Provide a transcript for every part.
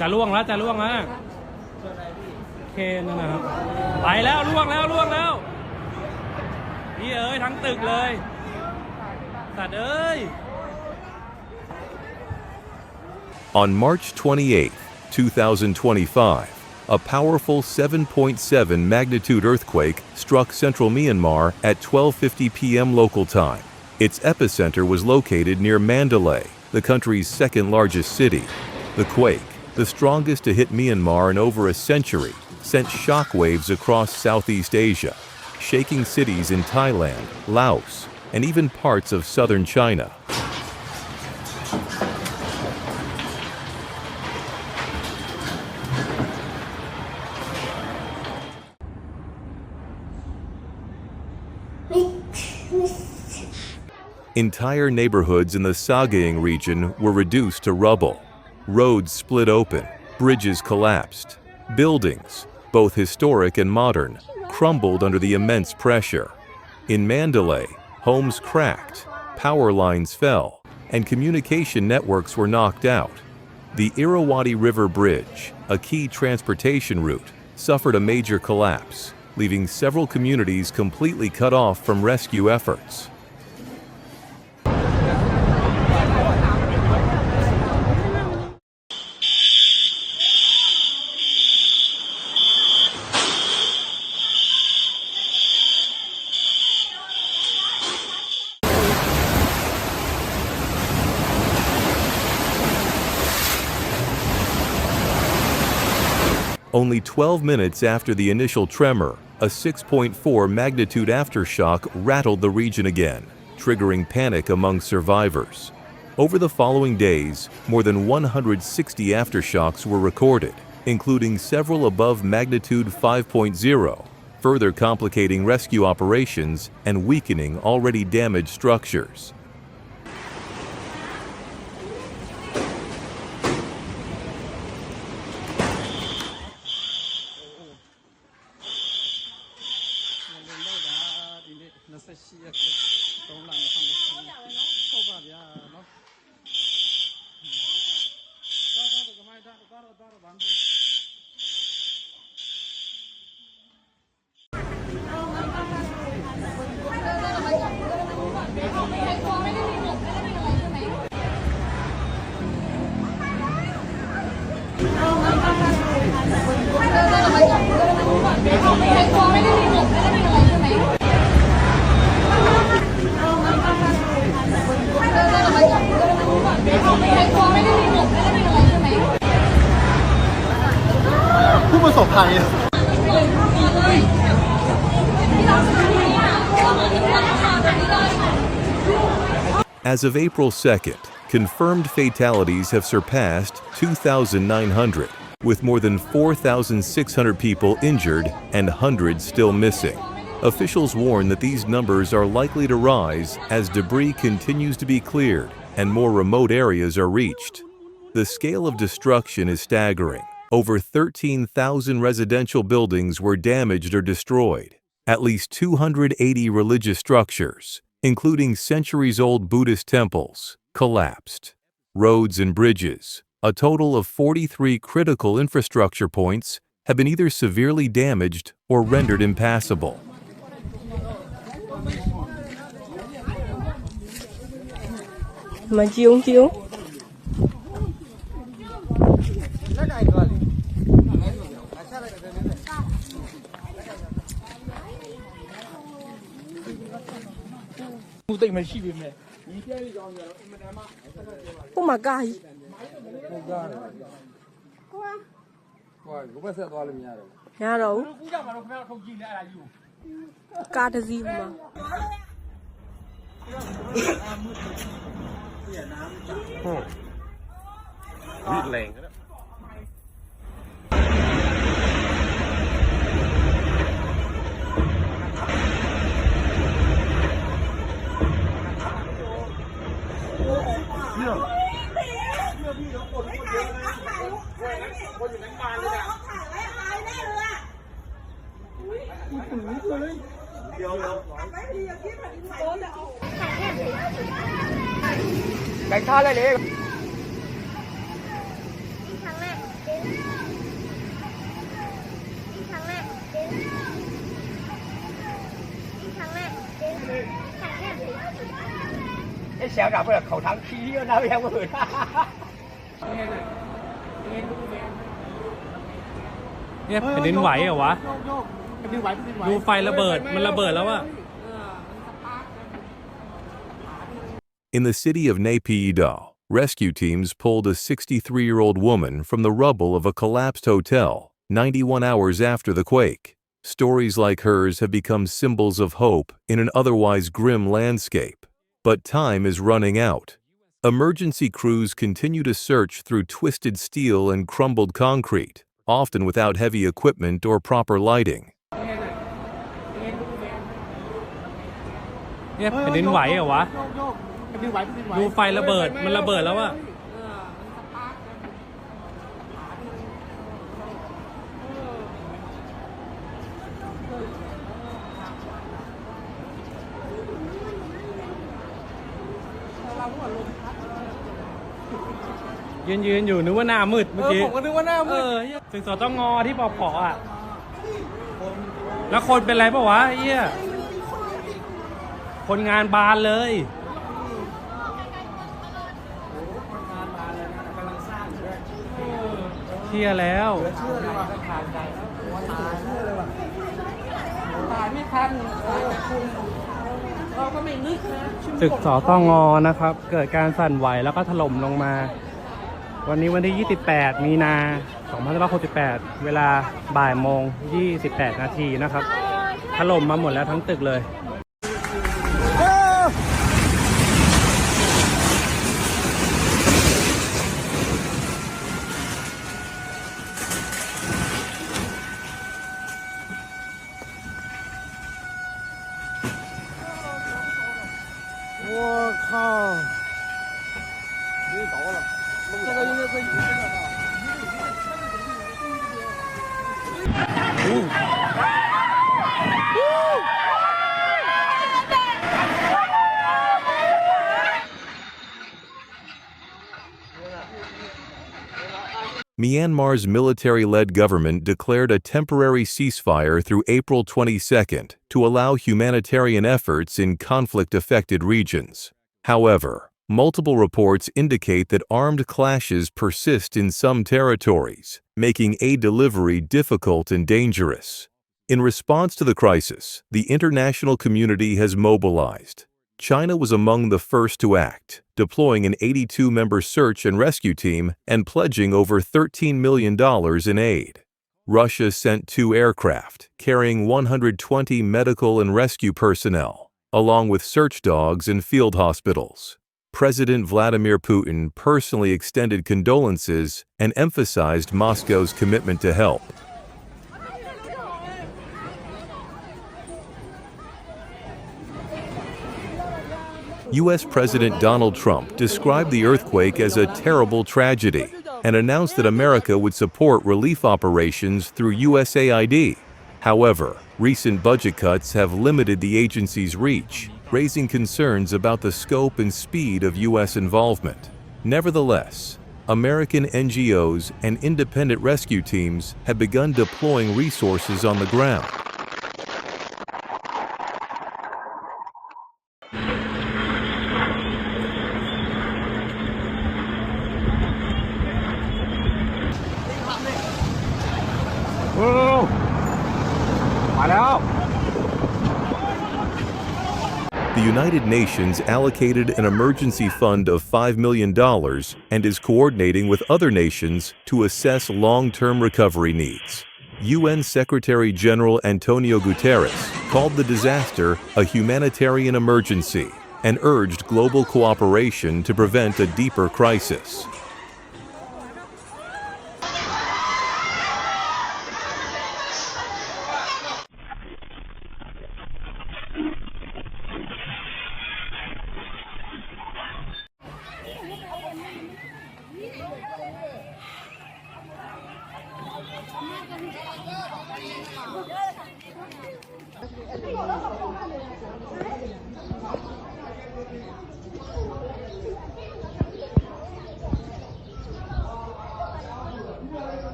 จะล่วงแล้วเคนนั่นนะครับไปแล้วล่วงแล้วพี่เอ้ยทั้งตึกเลยสัตว์เอ้ย On March 28, 2025, a powerful 7.7 magnitude earthquake struck central Myanmar at 12:50 p.m. local time. Its epicenter was located near Mandalay, the country's second-largest city. The quake, the strongest to hit Myanmar in over a century, sent shockwaves across Southeast Asia, shaking cities in Thailand, Laos, and even parts of southern China. Entire neighborhoods in the Sagaing region were reduced to rubble. Roads split open, bridges collapsed. Buildings, both historic and modern, crumbled under the immense pressure. In Mandalay, homes cracked, power lines fell, and communication networks were knocked out. The Irrawaddy River Bridge, a key transportation route, suffered a major collapse, leaving several communities completely cut off from rescue efforts. Only 12 minutes after the initial tremor, a 6.4 magnitude aftershock rattled the region again, triggering panic among survivors. Over the following days, more than 160 aftershocks were recorded, including several above magnitude 5.0, further complicating rescue operations and weakening already damaged structures. As of April 2nd, confirmed fatalities have surpassed 2,900, with more than 4,600 people injured and hundreds still missing. Officials warn that these numbers are likely to rise as debris continues to be cleared and more remote areas are reached. The scale of destruction is staggering. Over 13,000 residential buildings were damaged or destroyed. At least 280 religious structures, including centuries-old Buddhist temples, collapsed. Roads and bridges, a total of 43 critical infrastructure points, have been either severely damaged or rendered impassable. Oh my God. Nhà đâu? Cá cái gì mà? Vịt lèn đó. Cảnh sát đây đi. 想着不是口糖皮那边我เนี่ยแผ่นดินไหวเหรอวะดูไฟระเบิดมันระเบิดแล้วอะ In the city of Naypyidaw, rescue teams pulled a 63-year-old woman from the rubble of a collapsed hotel 91 hours after the quake. Stories like hers have become symbols of hope in an otherwise grim landscape. But time is running out. Emergency crews continue to search through twisted steel and crumbled concrete, often without heavy equipment or proper lighting. เนี่ยแผ่นดินไหวเหรอวะดูไฟระเบิดมันระเบิดแล้วอะยืนอยู่นึกว่าหน้ามืดเมื่อกี้ผมก็นึกว่าหน้ามืดถึงสตงที่ปผอ่ะแล้วคนเป็นไรปะวะเหี้ยคนงานบานเลยเชี่ยแล้วตึกสตงนะครับเกิดการสั่นไหวแล้วก็ถล่มลงมาวันนี้วันที่ 28 มีนา 2568 เวลาบ่ายโมง 28 นาทีนะครับถล่มมาหมดแล้วทั้งตึกเลย我靠！别倒了，这个应该是一个的。Myanmar's military-led government declared a temporary ceasefire through April 22nd to allow humanitarian efforts in conflict-affected regions. However, multiple reports indicate that armed clashes persist in some territories, making aid delivery difficult and dangerous. In response to the crisis, the international community has mobilized. China was among the first to act, deploying an 82-member search and rescue team and pledging over $13 million in aid. Russia sent 2 aircraft, carrying 120 medical and rescue personnel, along with search dogs and field hospitals. President Vladimir Putin personally extended condolences and emphasized Moscow's commitment to help. U.S. President Donald Trump described the earthquake as a terrible tragedy and announced that America would support relief operations through USAID. However, recent budget cuts have limited the agency's reach, raising concerns about the scope and speed of U.S. involvement. Nevertheless, American NGOs and independent rescue teams have begun deploying resources on the ground. The United Nations allocated an emergency fund of $5 million and is coordinating with other nations to assess long-term recovery needs. UN Secretary General Antonio Guterres called the disaster a humanitarian emergency and urged global cooperation to prevent a deeper crisis.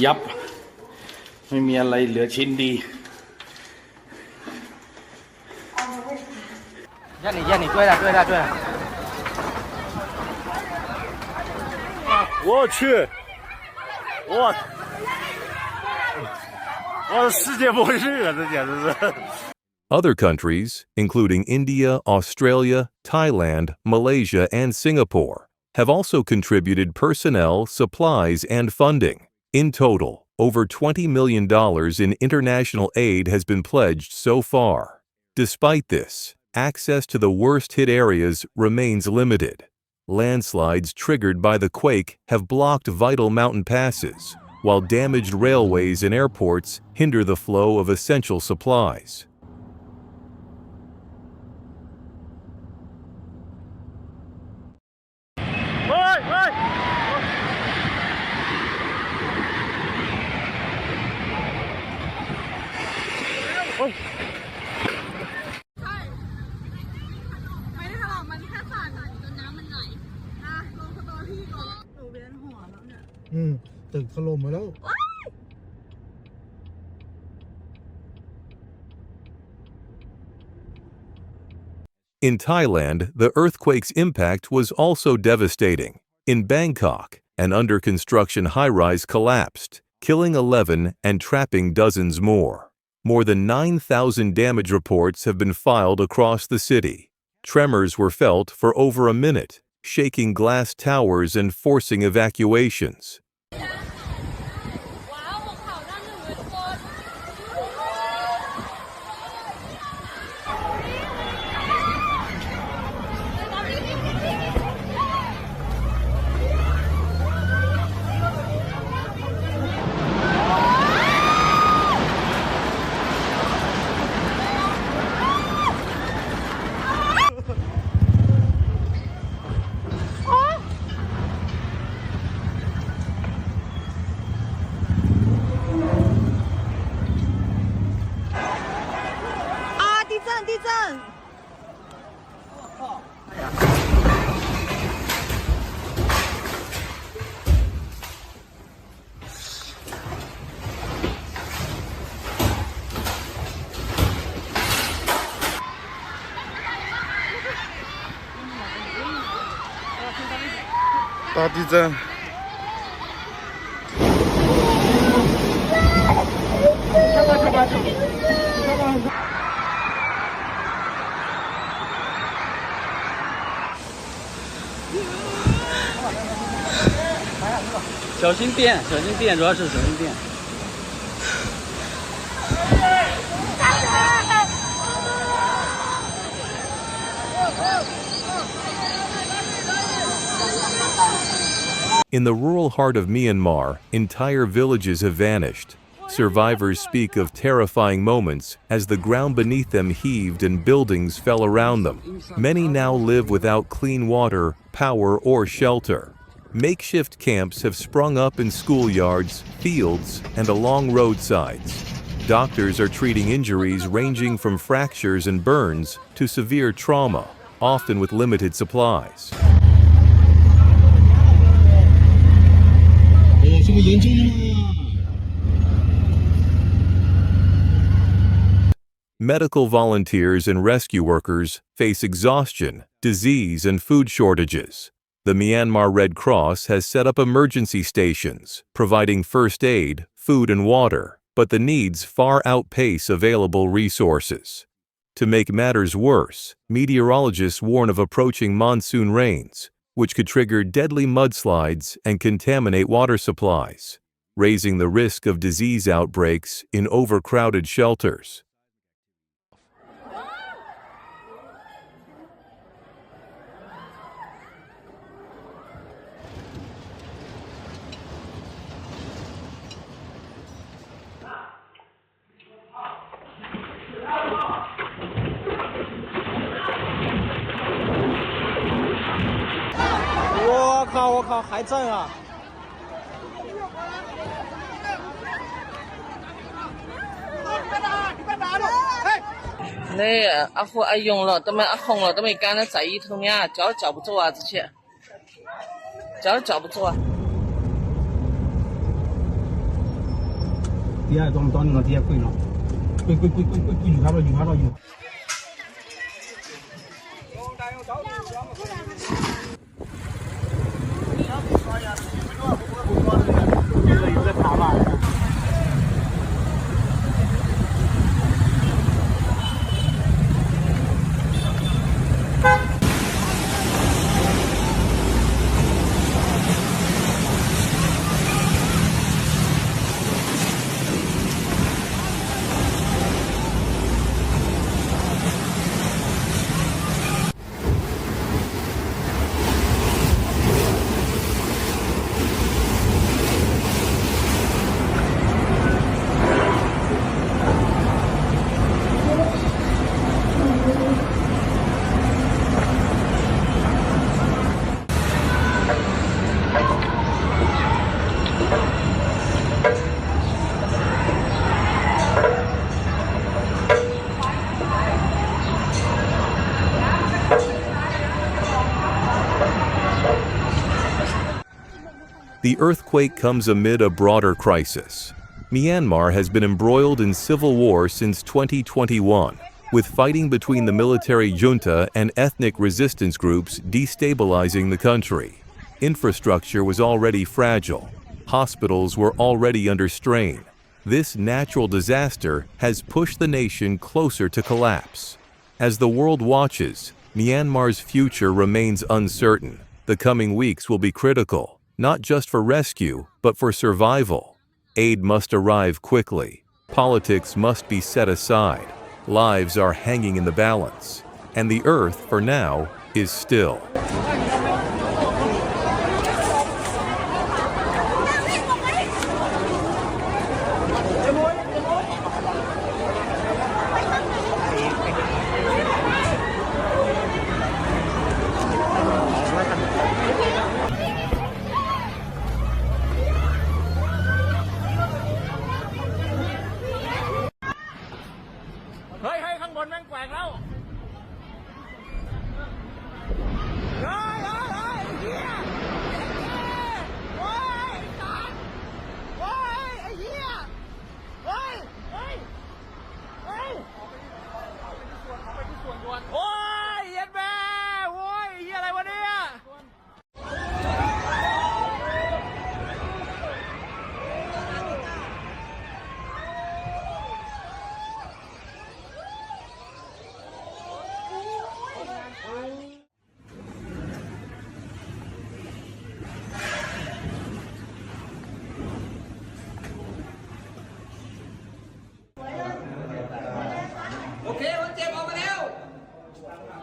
ยับไม่มีอะไรเหลือชิ้นดี验你，对了。我去，我世界末日啊！这简直是。Other countries, including India, Australia, Thailand, Malaysia, and Singapore, have also contributed personnel, supplies, and funding. In total, over $20 million in international aid has been pledged so far. Despite this, access to the worst-hit areas remains limited. Landslides triggered by the quake have blocked vital mountain passes, while damaged railways and airports hinder the flow of essential supplies. In Thailand, the earthquake's impact was also devastating. In Bangkok, an under-construction high-rise collapsed, killing 11 and trapping dozens more. More than 9,000 damage reports have been filed across the city. Tremors were felt for over a minute, shaking glass towers and forcing evacuations.大地震。小心电，主要是小心电。In the rural heart of Myanmar, entire villages have vanished. Survivors speak of terrifying moments as the ground beneath them heaved and buildings fell around them. Many now live without clean water, power, or shelter. Makeshift camps have sprung up in schoolyards, fields, and along roadsides. Doctors are treating injuries ranging from fractures and burns to severe trauma, often with limited supplies. Medical volunteers and rescue workers face exhaustion, disease, and food shortages. The Myanmar Red Cross has set up emergency stations, providing first aid, food, and water, but the needs far outpace available resources. To make matters worse, meteorologists warn of approaching monsoon rains, which could trigger deadly mudslides and contaminate water supplies, raising the risk of disease outbreaks in overcrowded shelters.我靠，还震啊！那阿虎阿勇了，都没阿红了，都没赶到在里头面，叫不走啊，这些叫不走啊。底下装那个底下跪了，跪，อยู่ครับเราอยู่ The earthquake comes amid a broader crisis. Myanmar has been embroiled in civil war since 2021, with fighting between the military junta and ethnic resistance groups destabilizing the country. Infrastructure was already fragile. Hospitals were already under strain. This natural disaster has pushed the nation closer to collapse. As the world watches, Myanmar's future remains uncertain. The coming weeks will be critical, not just for rescue, but for survival. Aid must arrive quickly. Politics must be set aside. Lives are hanging in the balance. And the earth, for now, is still.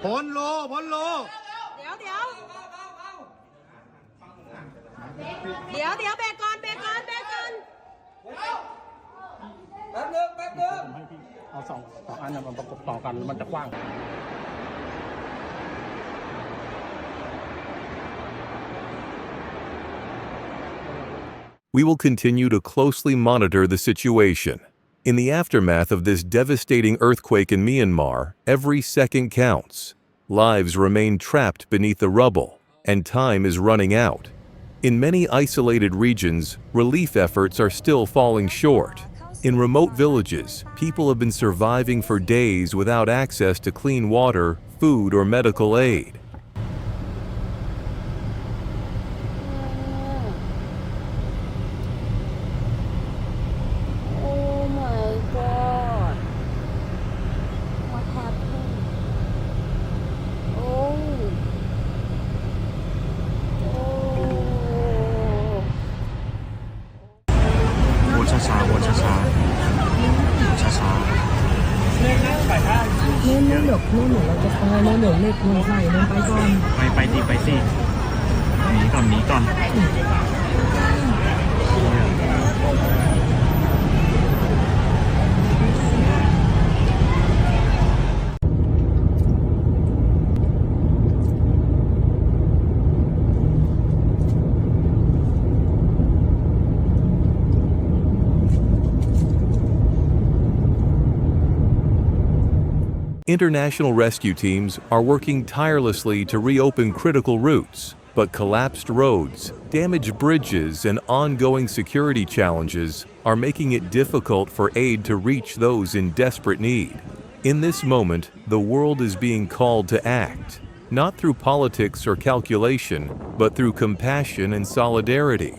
พ้นโลพ้นโลเดี๋ยวเบรกก่อนแป๊บนึงเอาสองอันมาประกบต่อกันมันจะกว้าง We will continue to closely monitor the situation. In the aftermath of this devastating earthquake in Myanmar, every second counts. Lives remain trapped beneath the rubble, and time is running out. In many isolated regions, relief efforts are still falling short. In remote villages, people have been surviving for days without access to clean water, food, or medical aid. International rescue teams are working tirelessly to reopen critical routes, but collapsed roads, damaged bridges, and ongoing security challenges are making it difficult for aid to reach those in desperate need. In this moment, the world is being called to act. not through politics or calculation, but through compassion and solidarity.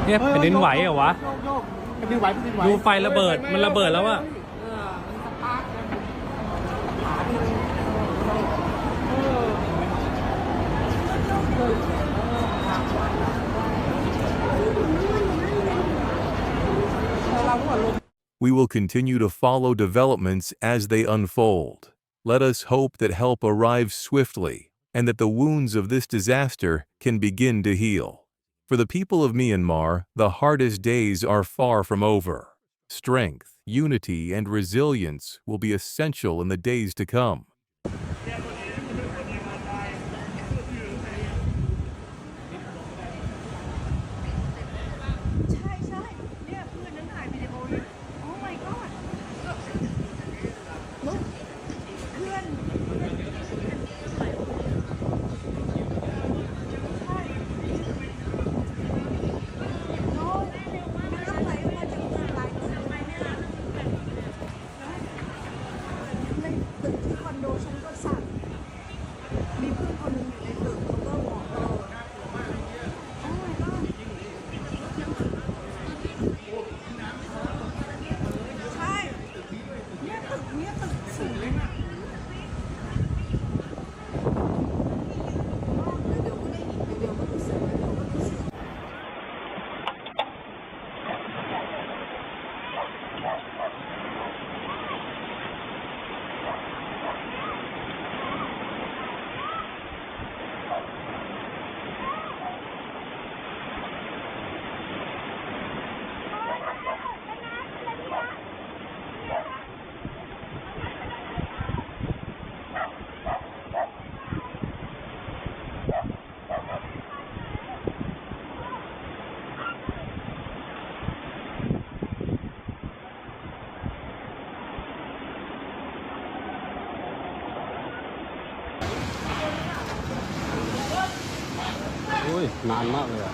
เนี่ยแผ่นดินไหวเหรอวะ แผ่นดินไหวแผ่นดินไหว ดูไฟระเบิดมันระเบิดแล้วอะ We will continue to follow developments as they unfold. Let us hope that help arrives swiftly and that the wounds of this disaster can begin to heal. For the people of Myanmar, the hardest days are far from over. Strength, unity, and resilience will be essential in the days to come. ใช่ใช่เนี่ยเพื่อนนั้นถ่ายวิดีโอเลยโอ้ my god เพื่อนโน้ตน้ำไหลมาจากเมืองหลายตึกไปเนี่ยในตึกที่คอนโดฉันก็สั่นมีเพื่อนคนหนึ่งอยู่ในตึกเขาก็บอกโอ้ my god ใช่เนี่ยตึกสูงเลยนะเดี๋ยวก็ได้ยินเดี๋ยวก็รู้สึกเดี๋ยวก็รู้สึก โอ้ยนานมากเลยอ่ะ